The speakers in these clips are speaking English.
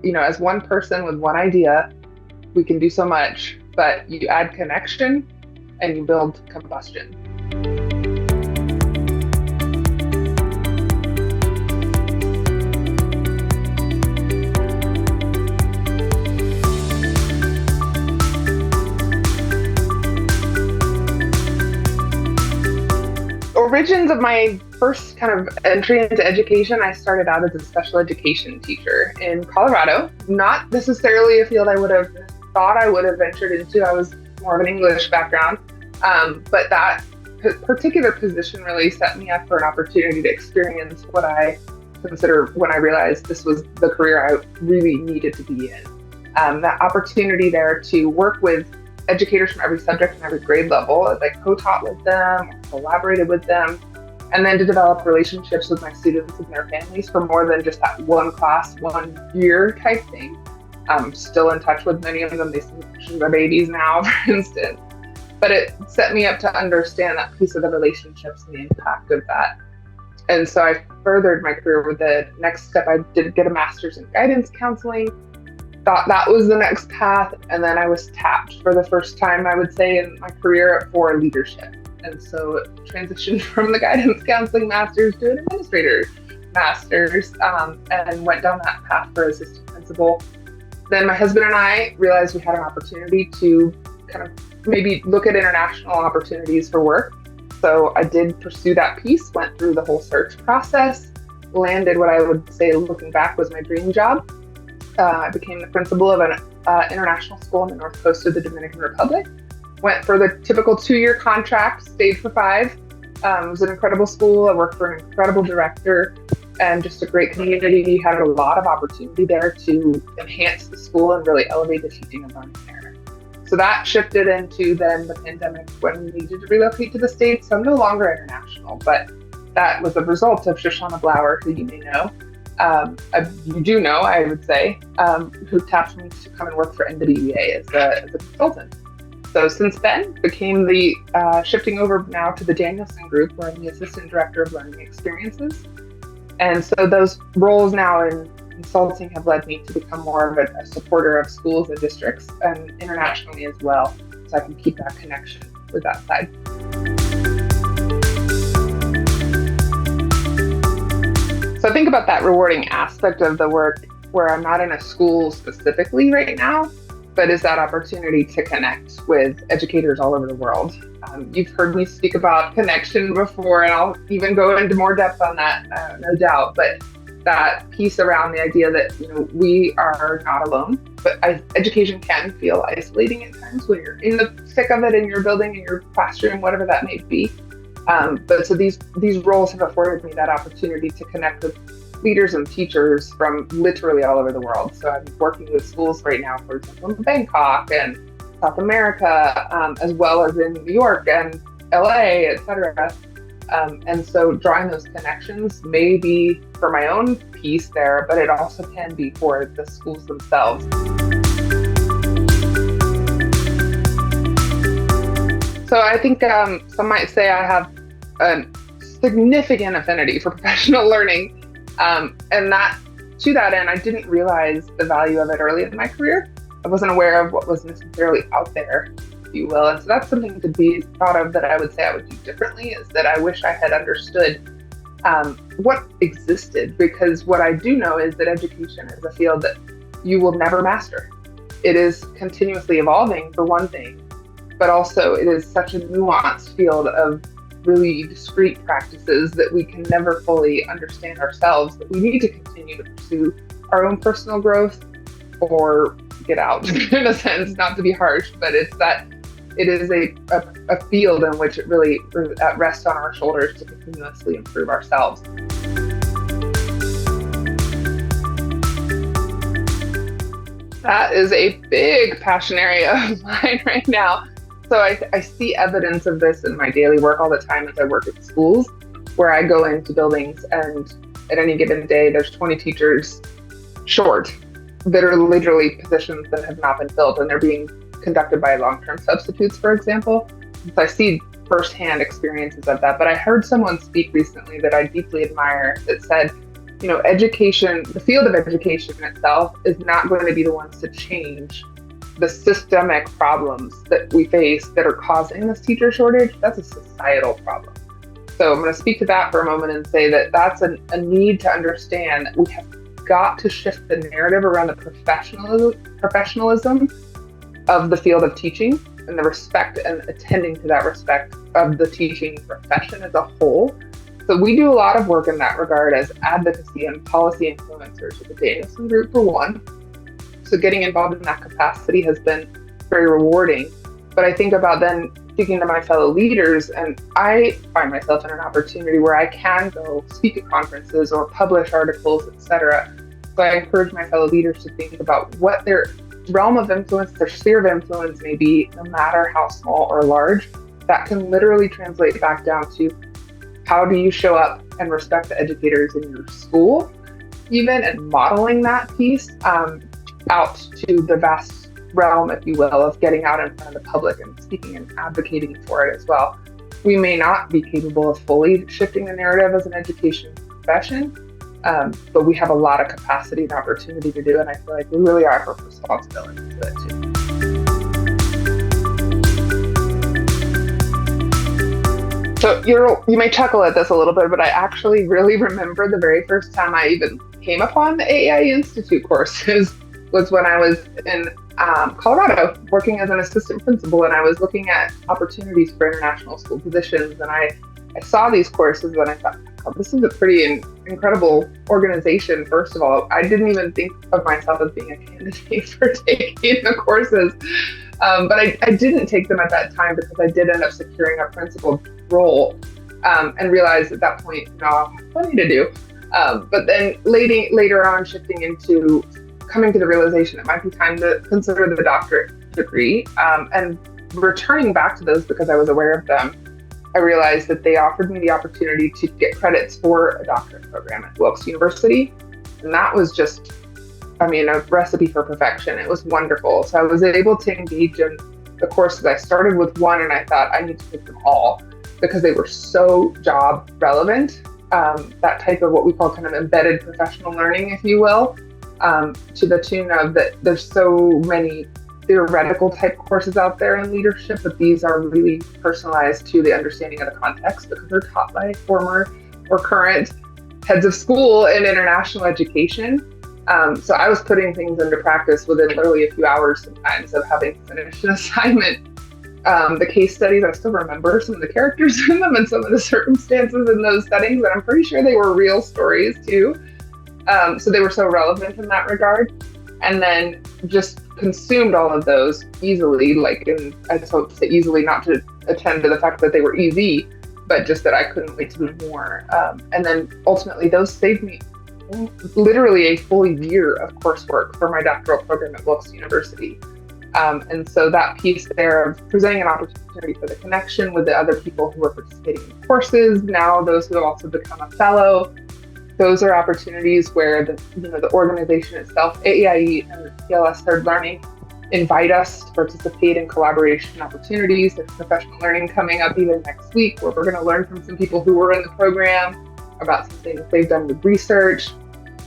as one person with one idea, we can do so much, but you add connection and you build combustion. Origins of my first kind of entry into education, I started out as a special education teacher in Colorado. Not necessarily a field I would have thought I would have ventured into. I was more of an English background, but that particular position really set me up for an opportunity to experience what I consider when I realized this was the career I really needed to be in. That opportunity there to work with educators from every subject and every grade level as I co-taught with them, collaborated with them, and then to develop relationships with my students and their families for more than just that one class, 1 year type thing. I'm still in touch with many of them. They see their babies now, for instance. But it set me up to understand that piece of the relationships and the impact of that. And so I furthered my career with the next step. I did get a master's in guidance counseling. Thought that was the next path, and then I was tapped for the first time, I would say, in my career for leadership. And so transitioned from the guidance counseling master's to an administrator master's, and went down that path for assistant principal. Then my husband and I realized we had an opportunity to kind of maybe look at international opportunities for work. So I did pursue that piece, went through the whole search process, landed what I would say, looking back, was my dream job. I became the principal of an international school on the north coast of the Dominican Republic. Went for the typical 2-year contract, stayed for 5. It was an incredible school. I worked for an incredible director and just a great community. Had a lot of opportunity there to enhance the school and really elevate the teaching and learning there. So that shifted into then the pandemic when we needed to relocate to the States. So I'm no longer international, but that was a result of Shoshana Blower, who you may know. You do know, I would say, who tapped me to come and work for NWEA as a consultant. So since then, became the shifting over now to the Danielson Group, where I'm the Assistant Director of Learning Experiences. And so those roles now in consulting have led me to become more of a supporter of schools and districts, and internationally as well, so I can keep that connection with that side. So think about that rewarding aspect of the work where I'm not in a school specifically right now, but is that opportunity to connect with educators all over the world. You've heard me speak about connection before, and I'll even go into more depth on that, no doubt. But that piece around the idea that we are not alone, but education can feel isolating at times when you're in the thick of it in your building, in your classroom, whatever that may be. But so these roles have afforded me that opportunity to connect with leaders and teachers from literally all over the world. So I'm working with schools right now, for example, in Bangkok and South America, as well as in New York and LA, et cetera. And so drawing those connections may be for my own piece there, but it also can be for the schools themselves. So I think some might say I have a significant affinity for professional learning. And that, to that end, I didn't realize the value of it early in my career. I wasn't aware of what was necessarily out there, if you will. And so that's something to be thought of that I would say I would do differently, is that I wish I had understood what existed, because what I do know is that education is a field that you will never master. It is continuously evolving, for one thing, but also it is such a nuanced field of really discrete practices that we can never fully understand ourselves, that we need to continue to pursue our own personal growth or get out, in a sense, not to be harsh, but it's that it is a field in which it really rests on our shoulders to continuously improve ourselves. That is a big passion area of mine right now. So I see evidence of this in my daily work all the time as I work at schools, where I go into buildings and at any given day, there's 20 teachers short that are literally positions that have not been filled, and they're being conducted by long-term substitutes, for example. So I see firsthand experiences of that. But I heard someone speak recently that I deeply admire that said, education, the field of education itself is not going to be the ones to change the systemic problems that we face that are causing this teacher shortage. That's a societal problem. So I'm going to speak to that for a moment and say that that's a need to understand that we have got to shift the narrative around the professionalism of the field of teaching and the respect and attending to that respect of the teaching profession as a whole. So we do a lot of work in that regard as advocacy and policy influencers with the Danielson Group, for one. So getting involved in that capacity has been very rewarding. But I think about then speaking to my fellow leaders, and I find myself in an opportunity where I can go speak at conferences or publish articles, etc. So I encourage my fellow leaders to think about what their realm of influence, their sphere of influence may be, no matter how small or large. That can literally translate back down to how do you show up and respect the educators in your school, even, and modeling that piece out to the vast realm, if you will, of getting out in front of the public and speaking and advocating for it as well. We may not be capable of fully shifting the narrative as an education profession, but we have a lot of capacity and opportunity to do it, and I feel like we really are our responsibility to do it too. So you may chuckle at this a little bit, but I actually really remember the very first time I even came upon the AAIE Institute courses was when I was in Colorado working as an assistant principal, and I was looking at opportunities for international school positions, and I saw these courses and I thought, oh, this is a pretty incredible organization. First of all, I didn't even think of myself as being a candidate for taking the courses. But I didn't take them at that time because I did end up securing a principal role and realized at that point, I have plenty to do. But then later on, shifting into coming to the realization it might be time to consider the doctorate degree, and returning back to those because I was aware of them, I realized that they offered me the opportunity to get credits for a doctorate program at Wilkes University. And that was just, a recipe for perfection. It was wonderful. So I was able to engage in the courses. I started with one and I thought I need to take them all because they were so job relevant. That type of what we call kind of embedded professional learning, if you will, to the tune of that there's so many theoretical type courses out there in leadership, but these are really personalized to the understanding of the context because they're taught by former or current heads of school in international education. So I was putting things into practice within literally a few hours sometimes of having finished an assignment. The case studies, I still remember some of the characters in them and some of the circumstances in those settings, and I'm pretty sure they were real stories too. So they were so relevant in that regard. And then just consumed all of those easily, I just hope to say easily, not to attend to the fact that they were easy, but just that I couldn't wait to do more. And then ultimately those saved me literally a full year of coursework for my doctoral program at Wilkes University. And so that piece there of presenting an opportunity for the connection with the other people who are participating in the courses, now those who have also become a fellow, those are opportunities where the organization itself, AAIE and PLS Third Learning, invite us to participate in collaboration opportunities. There's professional learning coming up even next week where we're going to learn from some people who were in the program about some things they've done with research.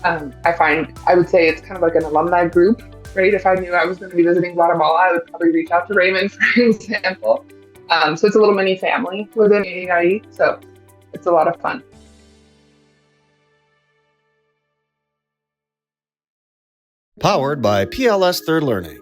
I would say it's kind of like an alumni group, right? If I knew I was going to be visiting Guatemala, I would probably reach out to Raymond, for example. So it's a little mini family within AAIE. So it's a lot of fun. Powered by PLS Third Learning.